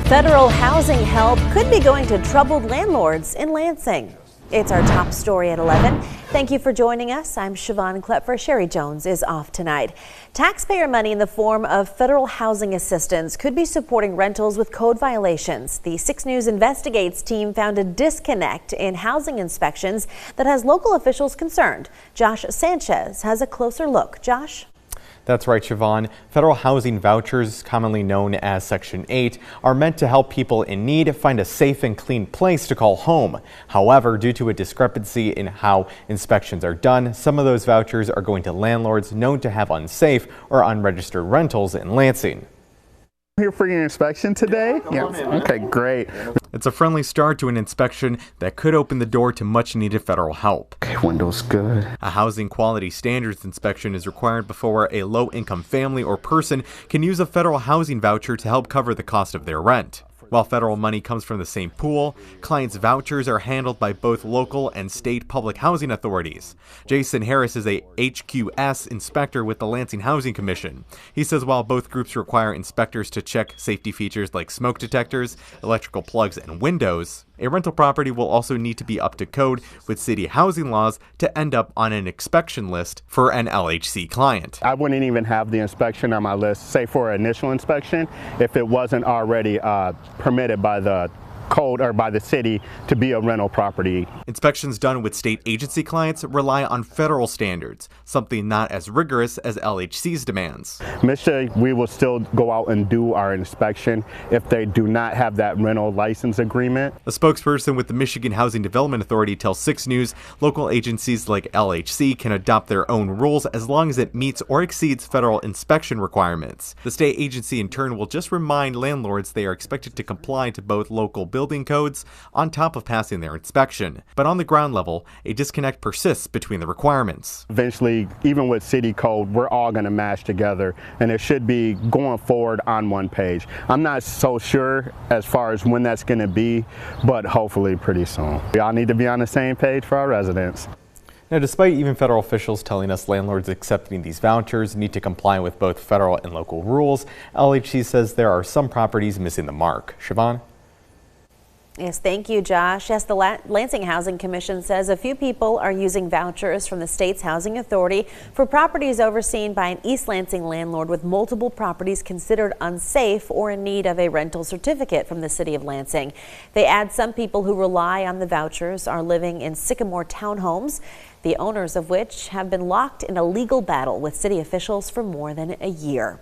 Federal housing help could be going to troubled landlords in Lansing. It's our top story at 11. Thank you for joining us. I'm Siobhan Klepfer. Sherry Jones is off tonight. Taxpayer money in the form of federal housing assistance could be supporting rentals with code violations. The 6 News Investigates team found a disconnect in housing inspections that has local officials concerned. Josh Sanchez has a closer look. Josh? That's right, Siobhan. Federal housing vouchers, commonly known as Section 8, are meant to help people in need find a safe and clean place to call home. However, due to a discrepancy in how inspections are done, some of those vouchers are going to landlords known to have unsafe or unregistered rentals in Lansing. Here for your inspection today? Yeah. Okay, great. It's a friendly start to an inspection that could open the door to much needed federal help. Okay, window's good. A housing quality standards inspection is required before a low-income family or person can use a federal housing voucher to help cover the cost of their rent. While federal money comes from the same pool, clients' vouchers are handled by both local and state public housing authorities. Jason Harris is a HQS inspector with the Lansing Housing Commission. He says while both groups require inspectors to check safety features like smoke detectors, electrical plugs, and windows, a rental property will also need to be up to code with city housing laws to end up on an inspection list for an LHC client. I wouldn't even have the inspection on my list, say for an initial inspection, if it wasn't already permitted by the code or by the city to be a rental property. Inspections done with state agency clients rely on federal standards, something not as rigorous as LHC's demands. We will still go out and do our inspection if they do not have that rental license agreement. A spokesperson with the Michigan Housing Development Authority tells 6 News local agencies like LHC can adopt their own rules as long as it meets or exceeds federal inspection requirements. The state agency in turn will just remind landlords they are expected to comply to both local building codes on top of passing their inspection. But on the ground level, a disconnect persists between the requirements. Eventually, even with city code, we're all going to mash together, and it should be going forward on one page. I'm not so sure as far as when that's going to be, but hopefully pretty soon. We all need to be on the same page for our residents. Now, despite even federal officials telling us landlords accepting these vouchers need to comply with both federal and local rules, LHC says there are some properties missing the mark. Siobhan? Yes, thank you, Josh. Yes, the Lansing Housing Commission says a few people are using vouchers from the state's housing authority for properties overseen by an East Lansing landlord with multiple properties considered unsafe or in need of a rental certificate from the city of Lansing. They add some people who rely on the vouchers are living in Sycamore townhomes, the owners of which have been locked in a legal battle with city officials for more than a year.